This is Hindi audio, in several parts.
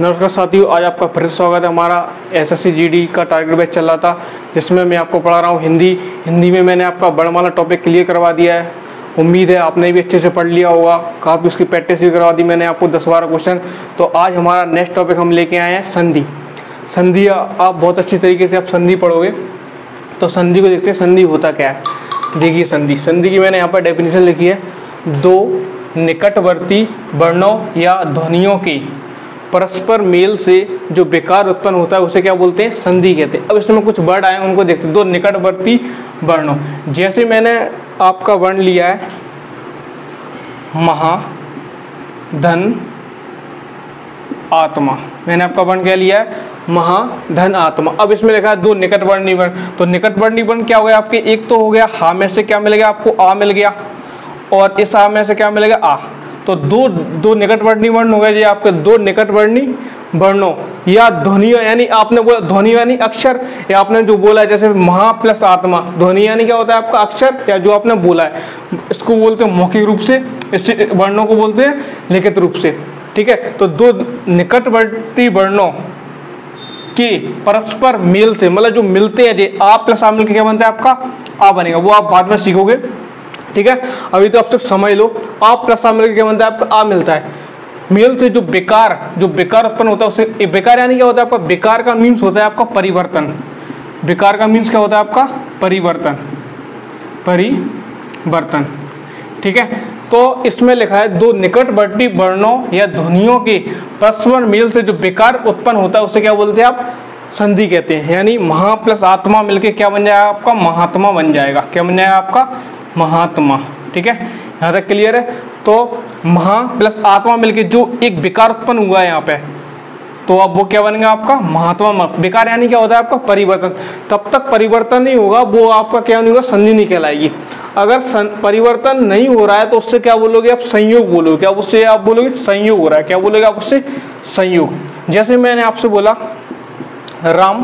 नमस्कार साथियों, आज आपका फिर से स्वागत है। हमारा एसएससी जीडी का टारगेट बैच चल रहा था, जिसमें मैं आपको पढ़ा रहा हूँ हिंदी में मैंने आपका वर्णमाला टॉपिक क्लियर करवा दिया है। उम्मीद है आपने भी अच्छे से पढ़ लिया होगा, काफ़ी उसकी प्रैक्टिस भी करवा दी मैंने आपको 10-12 क्वेश्चन। तो आज हमारा नेक्स्ट टॉपिक हम लेके आए हैं संधि। संधि आप बहुत अच्छी तरीके से आप संधि पढ़ोगे। तो संधि को देखते हैं, संधि होता क्या है। देखिए संधि की मैंने यहाँ पर डेफिनेशन लिखी है। दो निकटवर्ती वर्णों या ध्वनियों की परस्पर मेल से जो विकार उत्पन्न होता है उसे क्या बोलते हैं, संधि कहते हैं। अब इसमें कुछ वर्ड आए उनको देखते हैं। दो निकटवर्ती वर्णों, जैसे मैंने आपका वर्ण लिया है महा, धन, आत्मा। मैंने आपका वर्ण क्या लिया है, महा, धन, आत्मा। अब इसमें लिखा है दो निकटवर्णी वर्ण। तो निकटवर्णी वर्ण क्या हो गया आपके, एक तो हो गया हा में से क्या मिल गया आपको, आ मिल गया, और इस आ में से क्या मिलेगा, आ। तो दो निकटवर्णी वर्ण हो गए जी आपके, दो निकटवर्णी वर्णों या ध्वनियों, यानी आपने बोला ध्वनि यानी अक्षर, या आपने जो बोला है जैसे महा प्लस आत्मा, ध्वनि यानी क्या होता है आपका अक्षर, या जो आपने बोला है इसको बोलते हैं मौखिक रूप से, इस वर्णों को बोलते हैं लिखित रूप से। ठीक है, तो दो निकटवर्ती वर्णों के परस्पर मेल से, मतलब जो मिलते हैं जी, आ प्लस आ मिलकर क्या बनता है आपका, आ बनेगा। वो आप बाद में सीखोगे। ठीक है, अभी तो आप तक समझ लो, आप प्लस आ मिलकर क्या बनता है आपका, आ मिलता है। मेल से जो बेकार उत्पन्न होता है उसे, बेकार यानी क्या होता है आपका, बेकार का मीन्स होता है आपका परिवर्तन। बेकार का मीन्स क्या होता है आपका, परिवर्तन। ठीक है, तो इसमें लिखा है दो निकटवर्ती वर्णों या ध्वनियों के परस्पर मेल से जो बेकार उत्पन्न होता है उसे क्या बोलते हैं आप, संधि कहते हैं। यानी महा प्लस आत्मा मिलके क्या बन जाएगा आपका, महात्मा बन जाएगा। क्या बन जाएगा आपका, महात्मा। ठीक है, यहाँ तक क्लियर है। तो महा प्लस आत्मा मिलके जो एक विकार उत्पन्न हुआ है यहाँ पे, तो अब वो क्या बनेगा आपका, महात्मा। विकार यानी क्या होता है आपका, परिवर्तन। तब तक परिवर्तन नहीं होगा वो आपका क्या नहीं होगा, संधि नहीं कहलाएगी। अगर परिवर्तन नहीं हो रहा है तो उससे क्या बोलोगे आप, संयोग बोलोगे। क्या उससे आप बोलोगे, संयोग हो रहा है। क्या बोलोगे आप उससे, संयोग। जैसे मैंने आपसे बोला राम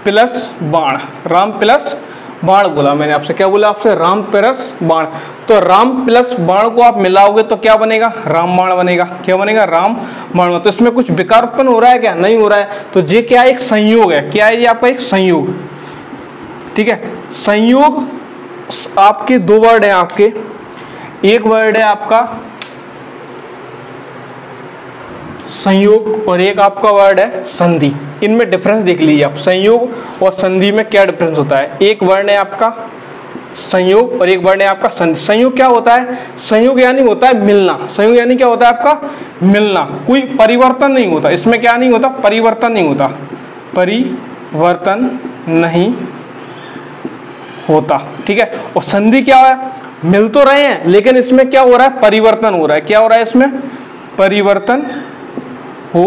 प्लस बाण, राम प्लस बाण बोला मैंने आपसे। क्या बोला आपसे, राम प्लस बाण। तो राम प्लस बाण को आप मिलाओगे तो क्या बनेगा, रामबाण बनेगा। क्या बनेगा, रामबाण। तो इसमें कुछ विकार उत्पन्न हो रहा है क्या, नहीं हो रहा है। तो ये क्या, एक संयोग है। क्या है ये आपका, एक संयोग। ठीक है, संयोग आपके दो वर्ड है आपके, एक वर्ड है आपका संयोग और एक आपका वर्ड है संधि। इनमें डिफरेंस देख लीजिए आप, संयोग और संधि में क्या डिफरेंस होता है। एक वर्ण है आपका संयोग और एक वर्ण है आपका संधि। संयोग क्या होता है, संयोग यानी होता है मिलना। संयोग यानी क्या होता है आपका, मिलना। कोई परिवर्तन नहीं होता इसमें। क्या नहीं होता, परिवर्तन नहीं होता, परिवर्तन नहीं होता। ठीक है, और संधि क्या है, मिल तो रहे हैं लेकिन इसमें क्या हो रहा है, परिवर्तन हो रहा है। क्या हो रहा है इसमें, परिवर्तन हो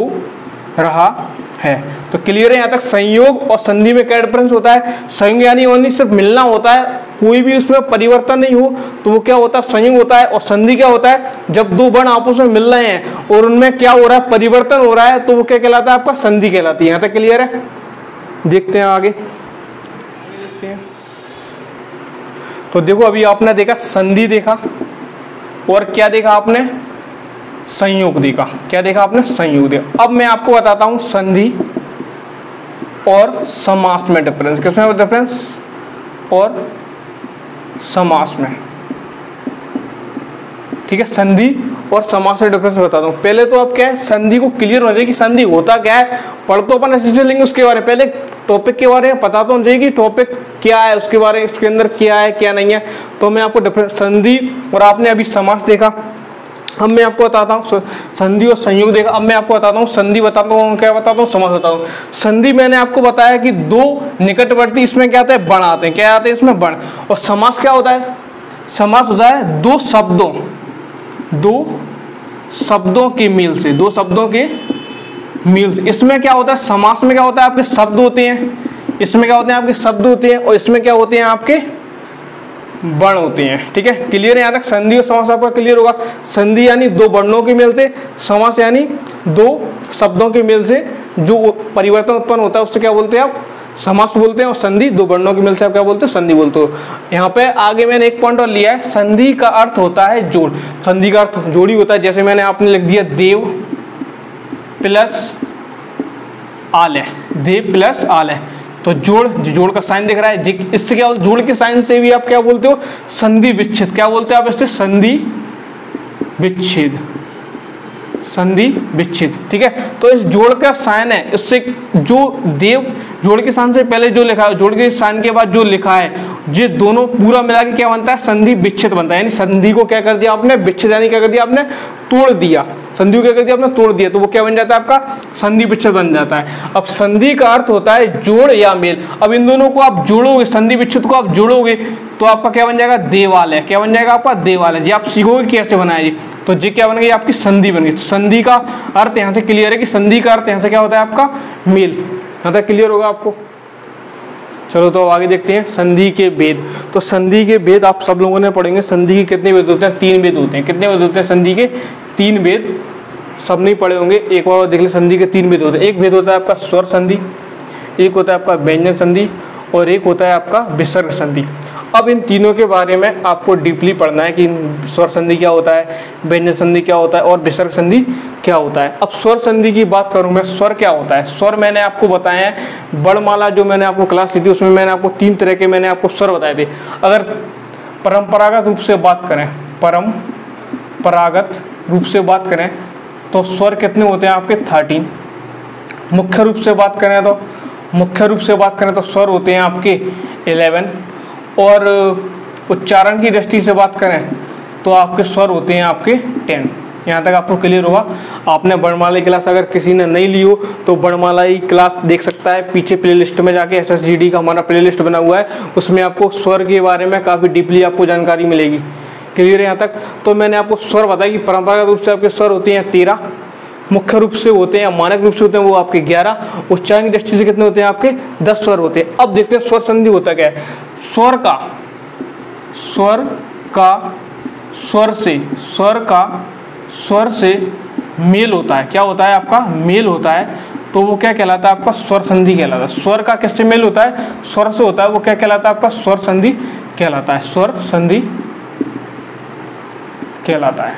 रहा है। तो क्लियर है यहाँ तक। संयोग और संधि में क्या डिफरेंस होता है, संयोग यानी ओनली सिर्फ मिलना होता है, कोई भी उसमें परिवर्तन नहीं हो तो वो क्या होता है, संयोग होता है। और संधि क्या होता है, जब दो वर्ण आपस में मिल रहे हैं और उनमें क्या हो रहा है, परिवर्तन हो रहा है, तो वो क्या कहलाता है आपका, संधि कहलाती है। यहाँ तक क्लियर है। देखते हैं आगे, देखते हैं। तो देखो अभी आपने देखा संधि देखा, और क्या देखा आपने, संयोग देखा। क्या देखा आपने, संयोग देखा। अब मैं आपको बताता हूं संधि और समास में डिफरेंस। किसमें डिफरेंस, और समास में। ठीक है, संधि और समास में डिफरेंस बताता हूं। पहले तो अब क्या है, संधि को क्लियर हो जाए कि संधि होता क्या है। पढ़ तो अपन ऐसे लेंगे उसके बारे में, पहले टॉपिक के बारे में पता तो चाहिए कि टॉपिक क्या है, उसके बारे में, इसके अंदर क्या है क्या नहीं है। तो मैं आपको डिफरेंस, संधि और आपने अभी समास देखा। अब मैं आपको बताता हूँ संधि और संयोग देखा। अब मैं आपको बताता हूँ संधि बताता हूँ, क्या बताता हूँ, समास बताता हूँ। संधि मैंने आपको बताया कि दो निकटवर्ती, इसमें क्या आता है, बण आते हैं। क्या आते हैं इसमें, बण। और समास क्या होता है, समास होता है दो शब्दों के मेल से, दो शब्दों के मेल से। इसमें क्या होता है, समास में क्या होता है, आपके शब्द होते हैं। इसमें क्या होते हैं, आपके शब्द होते हैं, और इसमें क्या होते हैं, आपके वर्ण होते हैं। ठीक है, क्लियर है यहाँ तक। संधि और समास आपका क्लियर होगा। संधि यानी दो वर्णों के मेल से, समास यानी दो शब्दों के मेल से जो परिवर्तन उत्पन्न होता है उससे क्या बोलते हैं आप, समास बोलते हैं। और संधि दो वर्णों के मेल से आप क्या बोलते हो, संधि बोलते हो। यहाँ पे आगे मैंने एक पॉइंट और लिया है, संधि का अर्थ होता है जोड़। संधि का अर्थ जोड़ी होता है। जैसे मैंने आपने लिख दिया देव प्लस आल है, दे प्लस आल है। तो जोड़ का साइन दिख रहा है, इससे क्या जोड़ के साइन से भी आप क्या बोलते हो, संधि विच्छेद। क्या बोलते हो आप इससे, संधि विच्छेद, संधि विच्छेद। ठीक है, तो इस जोड़ का साइन है, इससे जो देव जोड़ के साइन से पहले जो लिखा है, जोड़ के साइन के बाद जो लिखा है, ये दोनों पूरा मिला के क्या बनता है, संधि विच्छेद बनता है। यानी संधि को क्या कर दिया आपने, विच्छेद यानी क्या कर दिया आपने, तोड़ दिया। संधि को क्या कर दिया आपने, तोड़ दिया, तो वो क्या बन जाता है आपका, संधि विच्छेद बन जाता है। अब संधि का अर्थ होता है जोड़ या मेल। अब इन दोनों को आप जोड़ोगे, संधि विच्छेद को आप जोड़ोगे तो आपका क्या बन जाएगा, देवाल है। क्या बन जाएगा आपका, देवाल है। जी आप सीखोगे कैसे बनाया जी, तो जी क्या बन गई आपकी, संधि बन गई। तो संधि का अर्थ यहाँ से क्लियर है कि संधि का अर्थ यहाँ से क्या होता है आपका, मेल। यहाँ तक क्लियर होगा आपको। चलो तो आगे देखते हैं संधि के भेद। तो संधि के भेद आप सब लोगों ने पढ़ेंगे। संधि के कितने भेद होते हैं, 3 भेद होते हैं। कितने भेद होते हैं संधि के, 3 भेद। सब नहीं पढ़े होंगे, एक बार देख ले। संधि के 3 भेद होते हैं। एक भेद होता है आपका स्वर संधि, एक होता है आपका व्यंजन संधि, और एक होता है आपका विसर्ग संधि। अब इन तीनों के बारे में आपको डीपली पढ़ना है कि स्वर संधि क्या होता है, व्यंजन संधि क्या होता है, और विसर्ग संधि क्या होता है। अब स्वर संधि की बात करूं मैं, स्वर क्या होता है। स्वर मैंने आपको बताया है, वर्णमाला जो मैंने आपको क्लास ली थी उसमें मैंने आपको 3 तरह के मैंने आपको स्वर बताए थे। अगर परंपरागत रूप से बात करें, परंपरागत रूप से बात करें तो स्वर कितने होते हैं आपके, 13। मुख्य रूप से बात करें तो स्वर होते हैं आपके 11। और उच्चारण की दृष्टि से बात करें तो आपके स्वर होते हैं आपके 10। यहाँ तक आपको क्लियर होगा। आपने वर्णमाला की क्लास अगर किसी ने नहीं ली हो तो वर्णमाला की क्लास देख सकता है, पीछे प्लेलिस्ट में जाके SSGD का हमारा प्लेलिस्ट बना हुआ है, उसमें आपको स्वर के बारे में काफ़ी डीपली आपको जानकारी मिलेगी। क्लियर है यहाँ तक। तो मैंने आपको स्वर बताया कि परंपरागत रूप से आपके स्वर होते हैं 13, मुख्य रूप से होते हैं, मानक रूप से होते हैं वो आपके 11, उच्चारण की दृष्टि से कितने होते हैं आपके 10 स्वर होते हैं। अब देखते हैं स्वर संधि होता क्या है। स्वर का स्वर से मेल होता है। क्या होता है आपका, मेल होता है, तो वो क्या कहलाता है आपका, स्वर संधि कहलाता है। स्वर का किससे मेल होता है, स्वर से होता है, वो क्या कहलाता है आपका, स्वर संधि कहलाता है। स्वर संधि कहलाता है।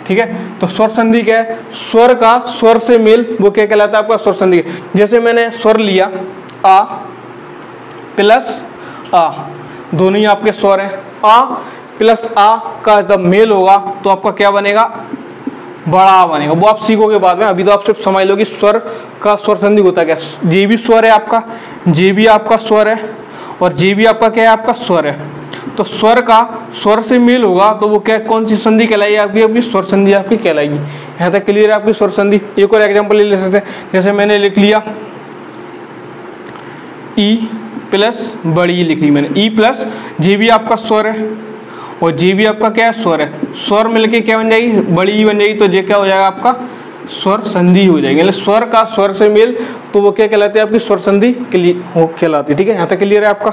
ठीक है, तो स्वर संधि क्या है, स्वर का स्वर से मेल, वो क्या कहलाता है आपका, स्वर संधि। जैसे मैंने स्वर लिया आ प्लस आ, दोनों ही आपके स्वर हैं। आ प्लस आ का जब मेल होगा तो आपका क्या बनेगा, बड़ा बनेगा। वो आप सीखोगे बाद में, अभी तो आप सिर्फ समझ लो कि स्वर का स्वर संधि होता क्या। जे भी स्वर है आपका, जे भी आपका स्वर है, और जे भी आपका क्या है, आपका स्वर है। तो स्वर का स्वर से मेल होगा तो वो क्या, कौन सी संधि कहलाएगी आपकी, आपकी स्वर संधि आपकी कहलाएगी। यहाँ तक क्लियर है आपकी स्वर संधि। एक और एग्जांपल ले सकते हैं, जैसे मैंने लिख लिया ई प्लस बड़ी ई लिख ली मैंने, ई प्लस जे भी आपका स्वर है और जे भी आपका क्या है, स्वर है। स्वर मिलके क्या बन जाएगी, बड़ी ई बन जाएगी, तो जे क्या हो जाएगा आपका, स्वर संधि हो जाएगी। स्वर का स्वर से मेल तो वो क्या कहलाते हैं, आपकी स्वर संधि कहलाती है। ठीक है, यहाँ तक क्लियर है आपका।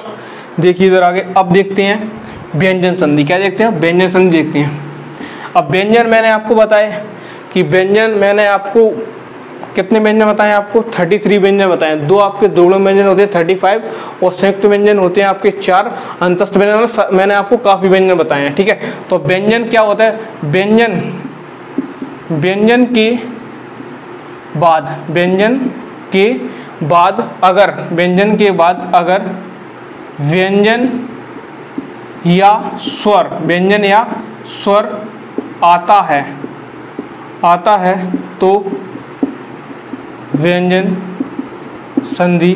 देखिए इधर आगे, अब देखते हैं व्यंजन संधि। क्या देखते हैं, व्यंजन संधि देखते हैं। अब व्यंजन मैंने आपको बताया कि व्यंजन मैंने आपको कितने व्यंजन बताए, आपको 33 व्यंजन बताए। 2 आपके द्रव्य व्यंजन होते हैं 35, और संयुक्त व्यंजन होते हैं आपके 4। अंतस्थ व्यंजन मैंने आपको काफी व्यंजन बताए हैं। ठीक है, तो व्यंजन क्या होता है, व्यंजन के बाद अगर व्यंजन या स्वर आता है तो व्यंजन संधि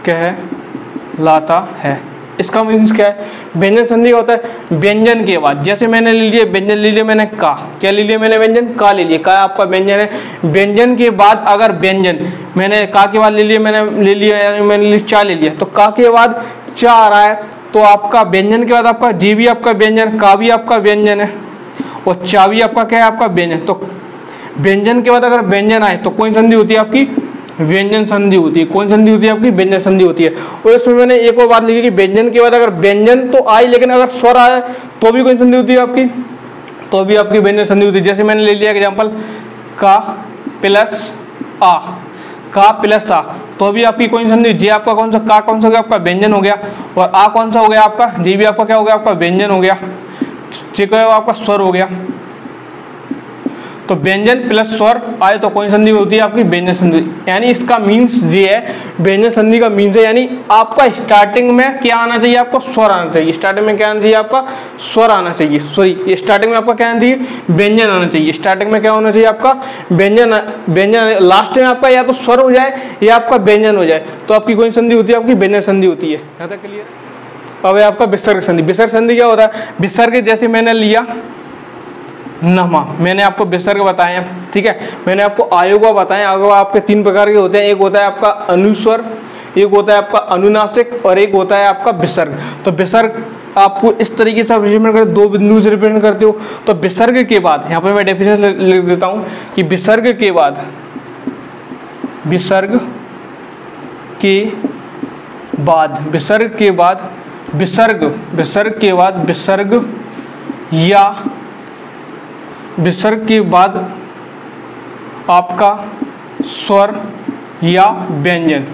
कहलाता है। इसका मीन्स क्या है, व्यंजन संधि होता है व्यंजन के बाद। जैसे मैंने ले लिया व्यंजन, ले लिया मैंने का, क्या ले लिया मैंने, व्यंजन का ले लिया, का आपका व्यंजन है। व्यंजन के बाद अगर व्यंजन, मैंने का के बाद ले लिया, मैंने चा ले लिया, तो का के बाद चा आ रहा है, तो आपका व्यंजन के बाद आपका जी भी आपका व्यंजन, का भी आपका व्यंजन है, और चा भी आपका क्या है, आपका व्यंजन। तो व्यंजन के बाद अगर व्यंजन आए तो कौन संधि होती है आपकी, व्यंजन संधि होती है। कौन संधि होती है आपकी, व्यंजन संधि होती है। और इसमें मैंने एक और बात लिखी कि व्यंजन के बाद अगर व्यंजन तो आई, लेकिन अगर स्वर आए तो भी कौन संधि होती है आपकी, तो भी आपकी व्यंजन संधि होती है। जैसे मैंने ले लिया एग्जांपल का प्लस आ, का प्लस आ, तो भी आपकी कौन संधि, जे आपका कौन सा, का कौन सा हो गया आपका व्यंजन हो गया, और आ कौन सा हो गया आपका, जे भी आपका क्या हो गया, आपका व्यंजन हो गया, जे क्या आपका स्वर हो गया। तो व्यंजन प्लस स्वर आए तो कौन सी संधि होती है आपकी? व्यंजन संधि। यानी इसका मीन्स ये है, व्यंजन संधि का मीन्स है यानी आपका स्टार्टिंग में क्या आना चाहिए? आपको स्वर आना चाहिए। स्टार्टिंग में क्या आना चाहिए? आपका स्वर आना चाहिए। सॉरी, स्टार्टिंग में आपका क्या आना चाहिए? व्यंजन आना चाहिए। स्टार्टिंग में क्या होना चाहिए? आपका व्यंजन। व्यंजन लास्ट में आपका या तो स्वर हो जाए या आपका व्यंजन हो जाए, तो आपकी कौन सी संधि होती है? आपकी व्यंजन संधि होती है। यहाँ तक क्लियर? अब है आपका विसर्ग संधि। विसर्ग संधि क्या होता है? विसर्ग जैसे मैंने लिया नमा, मैंने आपको विसर्ग बताया, ठीक है। मैंने आपको आयोगा बताया। आयोगा आपके 3 प्रकार के होते हैं। एक होता है आपका अनुस्वर, एक होता है आपका अनुनासिक और एक होता है आपका विसर्ग। तो विसर्ग आपको इस तरीके से रिप्रेजेंट करते, 2 बिंदु से रिप्रेजेंट करते हो। तो विसर्ग के बाद यहाँ पे मैं डेफिनेशन लिख देता हूँ कि विसर्ग के बाद, विसर्ग के बाद, विसर्ग के बाद, विसर्ग, विसर्ग के बाद विसर्ग या विसर्ग के बाद आपका स्वर या व्यंजन।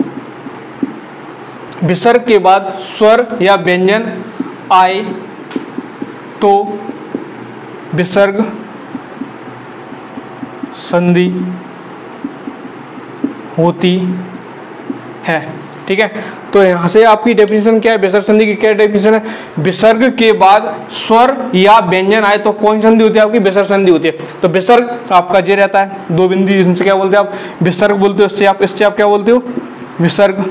विसर्ग के बाद स्वर या व्यंजन आए तो विसर्ग संधि होती है, ठीक है। तो यहाँ से आपकी डेफिनेशन क्या है? विसर्ग संधि की क्या डेफिनेशन है? विसर्ग के बाद स्वर या व्यंजन आए तो कौन सी संधि होती है? आपकी विसर्ग संधि होती है। तो विसर्ग आपका जे रहता है, 2 बिंदु, इनसे क्या बोलते हैं आप? विसर्ग बोलते हो। इससे आप क्या बोलते हो? विसर्ग,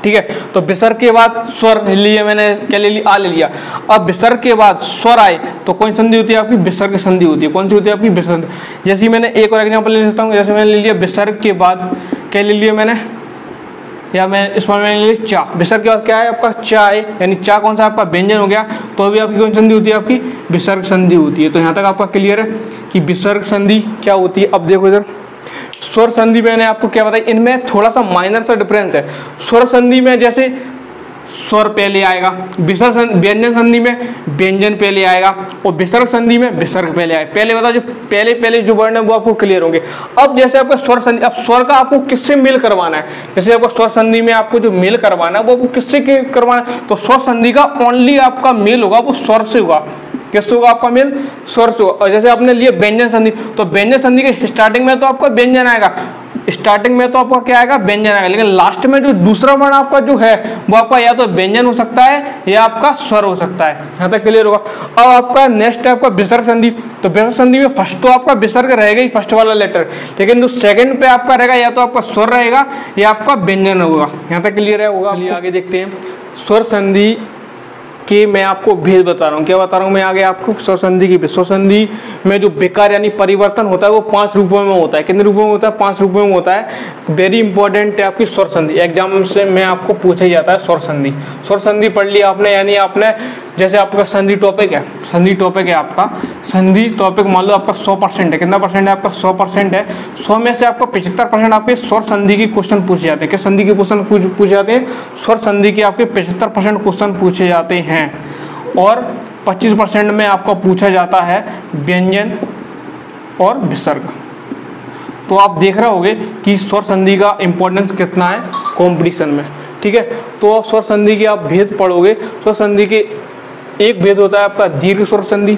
ठीक है। तो विसर्ग के बाद स्वर लिए, मैंने क्या ले लिया? आ ले लिया। अब विसर्ग के बाद स्वर आए तो कौन सी संधि होती है? आपकी विसर्ग संधि होती है। कौन सी होती है? आपकी विसर्ग। जैसे मैंने एक और एग्जांपल ले लेता हूँ। जैसे मैंने ले लिया विसर्ग के बाद क्या ले लिया मैंने, या मैं इसमें मैंने ले लिया चा। विसर्ग के बाद क्या है? आपका चा है, यानी चा कौन सा? आपका व्यंजन हो गया। तो अभी आपकी कौन संधि होती है? आपकी विसर्ग संधि होती है। तो यहाँ तक आपका क्लियर है कि विसर्ग संधि क्या होती है। अब देखो इधर स्वर संधि मैंने आपको क्या बताया, इनमें थोड़ा सा माइनर सा डिफरेंस है। स्वर संधि में जैसे स्वर पहले आएगा, विसर्ग व्यंजन संधि में व्यंजन पहले आएगा और विसर्ग संधि में विसर्ग पहले आएगा। पहले बता, जो पहले जो वर्ण है वो आपको क्लियर होंगे। अब जैसे आपका स्वर संधि, अब स्वर का आपको किससे मेल करवाना है? जैसे आपको स्वर संधि में आपको जो मेल करवाना है वो आपको किससे करवाना है? तो स्वर संधि का ओनली आपका मेल होगा वो स्वर से होगा। किससे होगा आपका मेल? स्वर से होगा। और जैसे आपने लिए व्यंजन संधि, तो व्यंजन संधि के स्टार्टिंग में तो आपका व्यंजन आएगा, स्टार्टिंग में तो आपका क्या आएगा? व्यंजन आएगा। लेकिन लास्ट में जो दूसरा वर्ण आपका जो है वो आपका या तो व्यंजन हो सकता है या आपका स्वर हो सकता है। यहाँ तक क्लियर होगा। अब आपका नेक्स्ट है आपका विसर्ग संधि। तो विसर्ग संधि में फर्स्ट तो आपका विसर्ग रहेगा ही, फर्स्ट वाला लेटर, लेकिन जो सेकंड पे आपका रहेगा या तो आपका स्वर रहेगा या आपका व्यंजन होगा। यहाँ तक क्लियर है होगा। चलिए आगे देखते हैं। स्वर संधि कि मैं आपको भेद बता रहा हूँ। क्या बता रहा हूँ मैं आगे आपको? स्वर संधि की। स्वर संधि में जो विकार यानी परिवर्तन होता है वो 5 रूपों में होता है। कितने रूपों में होता है? 5 रूपों में होता है। वेरी इंपॉर्टेंट है आपकी स्वर संधि। एग्जाम से में आपको पूछा जाता है स्वर संधि। स्वर संधि पढ़ लिया आपने, यानी आपने जैसे आपका संधि टॉपिक है, संधि टॉपिक है आपका, संधि टॉपिक मान लो आपका 100% है। कितना परसेंट है आपका? 100% है। 100 में से आपका 75% आपके स्वर संधि की क्वेश्चन पूछे जाते हैं। किस संधि के क्वेश्चन पूछे जाते हैं? स्वर संधि के आपके 75% क्वेश्चन पूछे जाते हैं। और 25% में आपका पूछा जाता है व्यंजन और विसर्ग। तो आप देख रहे होंगे कि स्वर संधि का इंपॉर्टेंस कितना है कंपटीशन में, ठीक है। तो स्वर संधि के आप भेद पढ़ोगे। स्वर संधि के एक भेद होता है आपका दीर्घ स्वर संधि,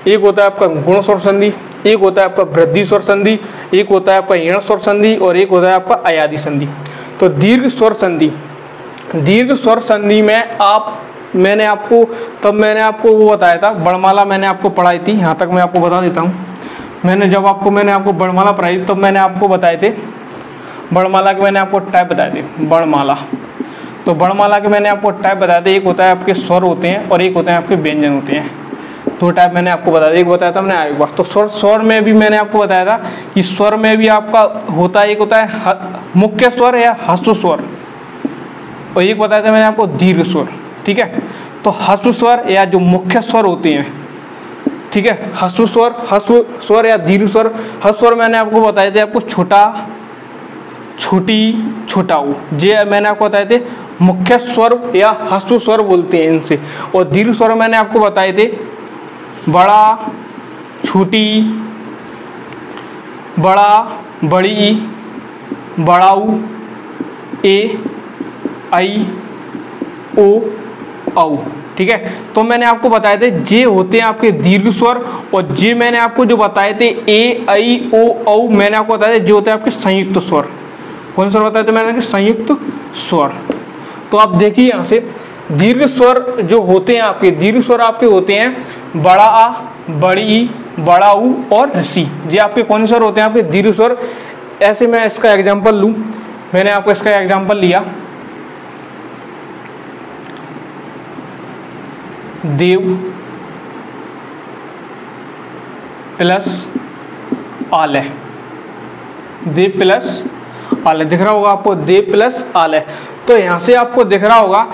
एक होता है आपका गुण स्वर संधि, एक होता है आपका वृद्धि स्वर संधि, एक होता है आपका ईण स्वर संधि और एक होता है आपका अयादि संधि। तो दीर्घ स्वर संधि, दीर्घ स्वर संधि में मैंने आपको वो बताया था, वर्णमाला मैंने आपको पढ़ाई थी। यहाँ तक मैं आपको बता देता हूँ। मैंने आपको वर्णमाला पढ़ाई तब मैंने आपको बताए थे वर्णमाला के, मैंने आपको टाइप बताए थे वर्णमाला। तो वर्णमाला के मैंने आपको टाइप बताए थे। एक होता है आपके स्वर होते हैं और एक होते हैं आपके व्यंजन होते हैं। 2 टाइप मैंने आपको बताया था। एक बताया था मैंने आयुर्वाद। तो स्वर में भी मैंने आपको बताया था कि स्वर में भी आपका होता है, एक होता है मुख्य स्वर या ह्रस्व स्वर, और एक बताया था मैंने आपको दीर्घ स्वर, ठीक है। तो ह्रस्व स्वर या जो मुख्य स्वर होते हैं, ठीक है, ह्रस्व स्वर या दीर्घ स्वर। ह्रस्व स्वर मैंने आपको बताए थे आपको छोटा, छोटी, छोटाऊ, जे मैंने आपको बताए थे मुख्य स्वर या ह्रस्व स्वर बोलते हैं इनसे। और दीर्घ स्वर मैंने आपको बताए थे बड़ा, छोटी, बड़ा, बड़ी, बड़ाऊ, ए, आई, ओ, औ, ठीक है। तो मैंने आपको बताए थे जे होते हैं आपके दीर्घ स्वर, और जे मैंने आपको जो बताए थे ए आई ओ औ, मैंने आपको बताया जे होते हैं आपके संयुक्त स्वर। कौन स्वर बताए थे मैंने? संयुक्त स्वर। तो आप देखिए यहाँ से दीर्घ स्वर जो होते हैं आपके, दीर्घ स्वर आपके होते हैं बड़ा आ, बड़ी ई, बड़ा ऊ और ऋषि। ये आपके कौन स्वर होते हैं? आपके दीर्घ स्वर। ऐसे मैं इसका एग्जाम्पल लूँ, मैंने आपको इसका एग्जाम्पल लिया, देव प्लस आलय, देव प्लस आलय दिख रहा होगा आपको, देव प्लस आलय। तो यहाँ से आपको दिख रहा होगा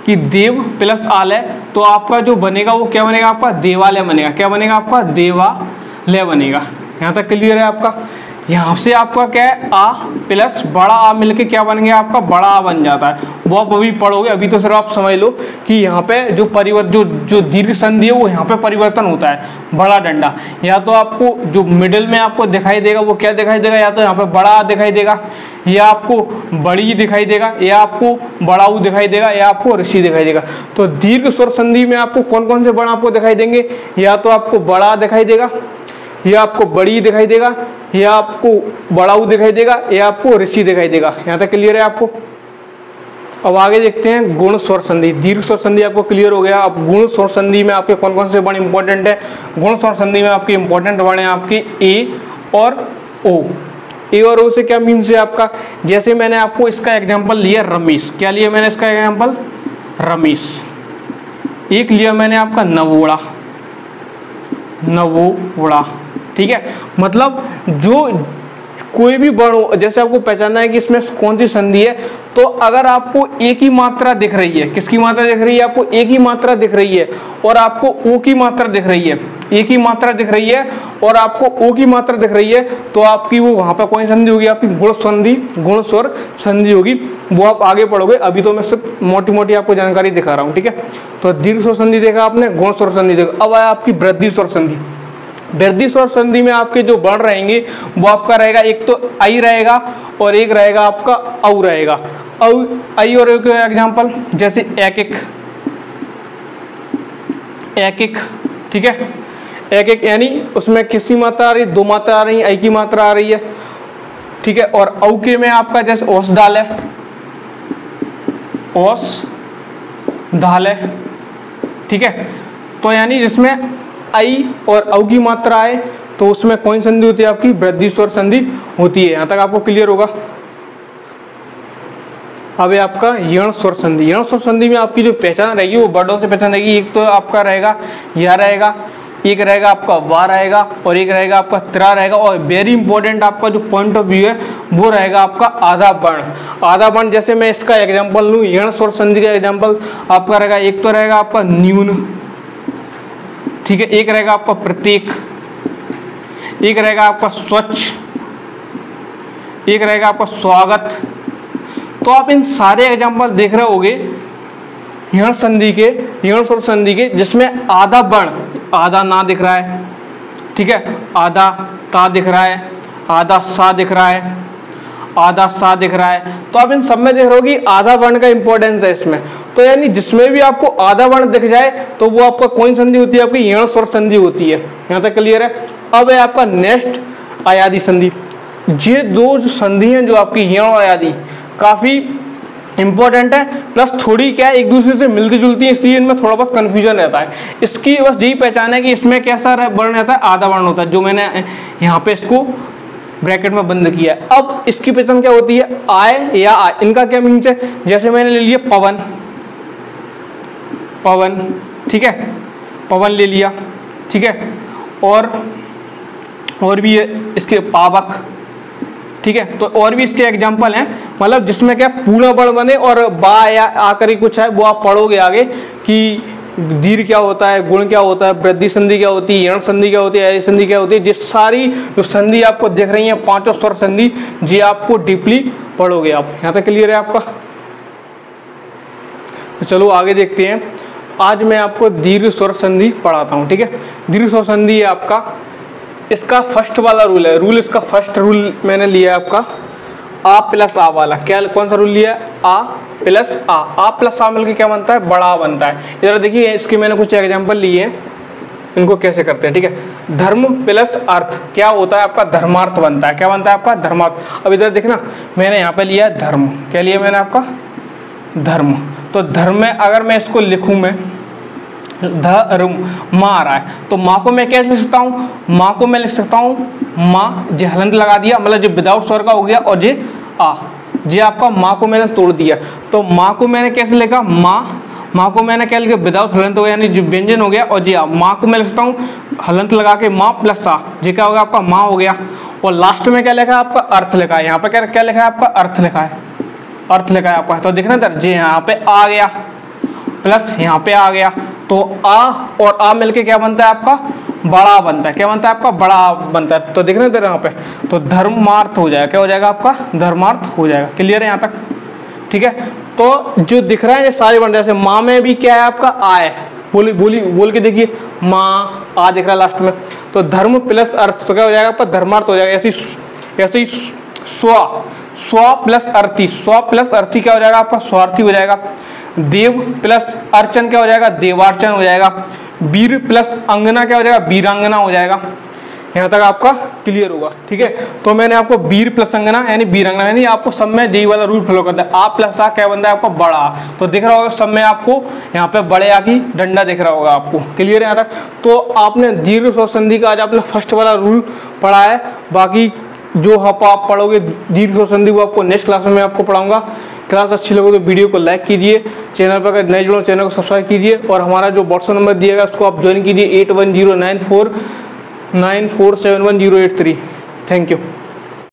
कि देव प्लस आलय, तो आपका जो बनेगा वो क्या बनेगा? आपका देवालय बनेगा। क्या बनेगा? आपका देवालय बनेगा। यहाँ तक क्लियर है आपका? यहाँ से आपका क्या है? आ प्लस बड़ा आ मिलके क्या बन गया? आपका बड़ा आ बन जाता है। वो आप अभी पढ़ोगे, अभी तो सिर्फ आप समझ लो कि यहाँ पे जो जो दीर्घ संधि है वो यहाँ पे परिवर्तन होता है, बड़ा डंडा। या तो आपको जो मिडिल में आपको दिखाई देगा वो क्या दिखाई देगा? या तो यहाँ पे बड़ा आ दिखाई देगा, या आपको बड़ी दिखाई देगा, या आपको बड़ा ऊ दिखाई देगा, या आपको ऋषि दिखाई देगा। तो दीर्घ स्वर संधि में आपको कौन कौन से वर्ण आपको दिखाई देंगे? या तो आपको बड़ा दिखाई देगा, या आपको बड़ी दिखाई देगा, या आपको बड़ा ऊ दिखाई देगा, या आपको ऋषि दिखाई देगा। यहाँ तक क्लियर है आपको? अब आगे देखते हैं गुण स्वर संधि। दीर्घ स्वर संधि आपको क्लियर हो गया। अब गुण स्वर संधि में आपके कौन कौन से वर्ण इंपॉर्टेंट है? गुण स्वर संधि में आपके इंपॉर्टेंट वर्ण है आपके ए और ओ। ए और ओ से क्या मीन्स है आपका? जैसे मैंने आपको इसका एग्जाम्पल लिया रमेश। क्या लिया मैंने इसका एग्जाम्पल? रमेश। एक लिया मैंने आपका नवोड़ा, नवोड़ा, ठीक है। मतलब जो कोई भी वर्ण, जैसे आपको पहचानना है कि इसमें कौन सी संधि है, तो अगर आपको एक ही मात्रा दिख रही है, किसकी मात्रा दिख रही है? आपको एक ही मात्रा दिख रही है, और आपको ओ की मात्रा दिख रही है, एक ही मात्रा दिख रही है और आपको ओ की मात्रा दिख रही है, तो आपकी वो वहां पर कौन सी संधि होगी? आपकी गुण संधि, गुण स्वर संधि होगी। वो आप आगे पढ़ोगे, अभी तो मैं सिर्फ मोटी मोटी आपको जानकारी दिखा रहा हूँ, ठीक है। तो दीर्घ स्वर संधि देखा आपने, गुण स्वर संधि देखा। अब आया आपकी वृद्धि स्वर संधि। वृद्धि स्वर संधि में आपके जो वर्ण रहेंगे वो आपका रहेगा, एक तो आई रहेगा और एक रहेगा आपका औ रहेगा। औ, आई और औ के एग्जाम्पल जैसे एक एक, एक एक, ठीक है। एक एक यानी उसमें किसकी मात्रा आ रही है? दो मात्रा आ रही है, आई की मात्रा आ रही है, ठीक है। और औ के में आपका जैसे औस दाल है, औस दाल है, ठीक है। तो यानी जिसमें आई और औ की मात्रा आए तो उसमें कौन संधि होती है? आपकी वृद्धि स्वर संधि होती है। यहाँ तक आपको क्लियर होगा। अब है आपका यण स्वर संधि। यण स्वर संधि में आपकी जो पहचान रहेगी वो वर्डों से पहचान रहेगी। एक तो आपका रहेगा या रहेगा, एक रहेगा आपका वा रहेगा, और एक रहेगा आपका त्रा रहेगा। और वेरी इंपॉर्टेंट आपका जो पॉइंट ऑफ व्यू है वो रहेगा आपका आधा वर्ण। आधा वर्ण जैसे मैं इसका एग्जाम्पल लूँ, यण स्वर संधि का एग्जाम्पल आपका रहेगा, एक तो रहेगा आपका न्यून, ठीक है, एक रहेगा आपका प्रत्येक, एक रहेगा आपका स्वच्छ, एक रहेगा आपका स्वागत। तो आप इन सारे एग्जाम्पल देख रहे होगे यण संधि के, यण स्वर संधि के, जिसमें आधा वर्ण, आधा ना दिख रहा है, ठीक है, आधा ता दिख रहा है, आधा सा दिख रहा है, आधा सा दिख रहा है। तो आप इन सब में देख रहे हो कि आधा वर्ण का इंपॉर्टेंस है इसमें। तो यानी जिसमें भी आपको आधा वर्ण दिख जाए तो वो आपका कौन संधि होती है? आपकी यण स्वर संधि होती है। यहाँ तक क्लियर है? अब है आपका नेक्स्ट अयादि संधि। ये दो जो संधि हैं जो आपकी यण और अयादि, काफी इंपॉर्टेंट है, प्लस थोड़ी क्या है एक दूसरे से मिलती जुलती है, इसलिए इनमें थोड़ा बहुत कंफ्यूजन रहता है। इसकी बस यही पहचान है कि इसमें कैसा वर्ण रहता है? आधा वर्ण होता है, जो मैंने यहाँ पे इसको ब्रैकेट में बंद किया है। अब इसकी पहचान क्या होती है? आय या आय, इनका क्या मीन्स है? जैसे मैंने ले लिया पवन, पवन, ठीक है, पवन ले लिया, ठीक है। और भी है इसके पावक, ठीक है। तो और भी इसके एग्जाम्पल हैं, मतलब जिसमें क्या पूर्ण वर्ण बने और बा या आकर ही कुछ है, वो आप पढ़ोगे आगे कि दीर्घ क्या होता है, गुण क्या होता है, वृद्धि संधि क्या होती है, यण संधि क्या होती है, अयादि संधि क्या होती है। जिस सारी जो संधि आपको दिख रही है, पांचों स्वर संधि, जी आपको डीपली पढ़ोगे आप। यहाँ तक क्लियर है आपका? तो चलो आगे देखते हैं। आज मैं आपको दीर्घ स्वर संधि पढ़ाता हूँ, ठीक है। दीर्घ स्वर संधि है आपका, इसका फर्स्ट वाला रूल है, रूल इसका फर्स्ट रूल मैंने लिया है आपका, आ प्लस आ वाला, क्या कौन सा रूल लिया है, आ प्लस आ मिलकर क्या बनता है, बड़ा बनता है। इधर देखिए इसके मैंने कुछ एग्जांपल लिए हैं, इनको कैसे करते हैं, ठीक है। धर्म प्लस अर्थ क्या होता है आपका, धर्मार्थ बनता है, क्या बनता है आपका, धर्मार्थ। अब इधर देखना मैंने यहाँ पे लिया है धर्म, क्या लिया मैंने आपका, धर्म। तो धर्म में अगर मैं इसको लिखूं, मैं धर्म, माँ आ रहा है, तो माँ को मैं कैसे लिख सकता हूँ, माँ को मैं लिख सकता हूँ माँ, जे हलंत लगा दिया, मतलब जो विदाउट स्वर का हो गया, और जे आपका माँ को मैंने तोड़ दिया। तो माँ को मैंने कैसे लिखा, माँ को मैंने क्या लिखा, विदाउट हलंत हो गया, यानी जो व्यंजन हो गया, और जी माँ को मैं लिख सकता हूँ हलंत लगा के माँ प्लस आ, जी क्या हो गया आपका, माँ हो गया। और लास्ट में क्या लिखा है आपका, अर्थ लिखा है। यहाँ पे क्या लिखा है आपका, अर्थ लिखा है, अर्थ लिखा है आपका। तो देखना इधर जी यहाँ पे आ गया प्लस यहाँ पे आ गया, तो आ और आ मिलके क्या बनता है आपका, बड़ा बनता है, क्या बनता है आपका, बड़ा बनता है। तो देखना इधर यहाँ पे, तो धर्मार्थ हो जाएगा, क्या हो जाएगा आपका, धर्मार्थ हो जाएगा। क्लियर है यहाँ तक, ठीक है। तो जो दिख रहा है ये सारे बन, जैसे माँ में भी क्या है आपका, आ है, बोल के देखिए, माँ आ दिख रहा है लास्ट में। तो धर्म प्लस अर्थ, तो क्या हो जाएगा आपका, धर्मार्थ हो जाएगा। ऐसे ही स्व प्लस अर्थी, स्व प्लस अर्थी क्या हो जाएगा आपका, स्वार्थी हो जाएगा। देव प्लस अर्चन क्या हो जाएगा, देवार्चन हो जाएगा। वीर प्लस अंगना क्या हो जाएगा, वीरांगना हो जाएगा। यहाँ तक आपका क्लियर होगा, ठीक है। तो मैंने आपको वीर प्लस अंगना यानी वीरांगना, यानी आपको सब में यही वाला रूल फॉलो करता है। आ प्लस आ क्या बनता है आपका, बड़ा। तो दिख रहा होगा सब में आपको यहाँ पे बड़े आ की डंडा दिख रहा होगा आपको, क्लियर है यहाँ तक। तो आपने दीर्घ स्वर संधि का आज आपने फर्स्ट वाला रूल पढ़ा है। बाकी जो आप पढ़ोगे दीर्घ स्वर संधि वो आपको नेक्स्ट क्लास में मैं आपको पढ़ाऊंगा। क्लास अच्छी लगे तो वीडियो को लाइक कीजिए, चैनल पर अगर नए जुड़ो चैनल को सब्सक्राइब कीजिए, और हमारा जो व्हाट्सएप नंबर दिएगा उसको आप ज्वाइन कीजिए 810949471083। Thank you.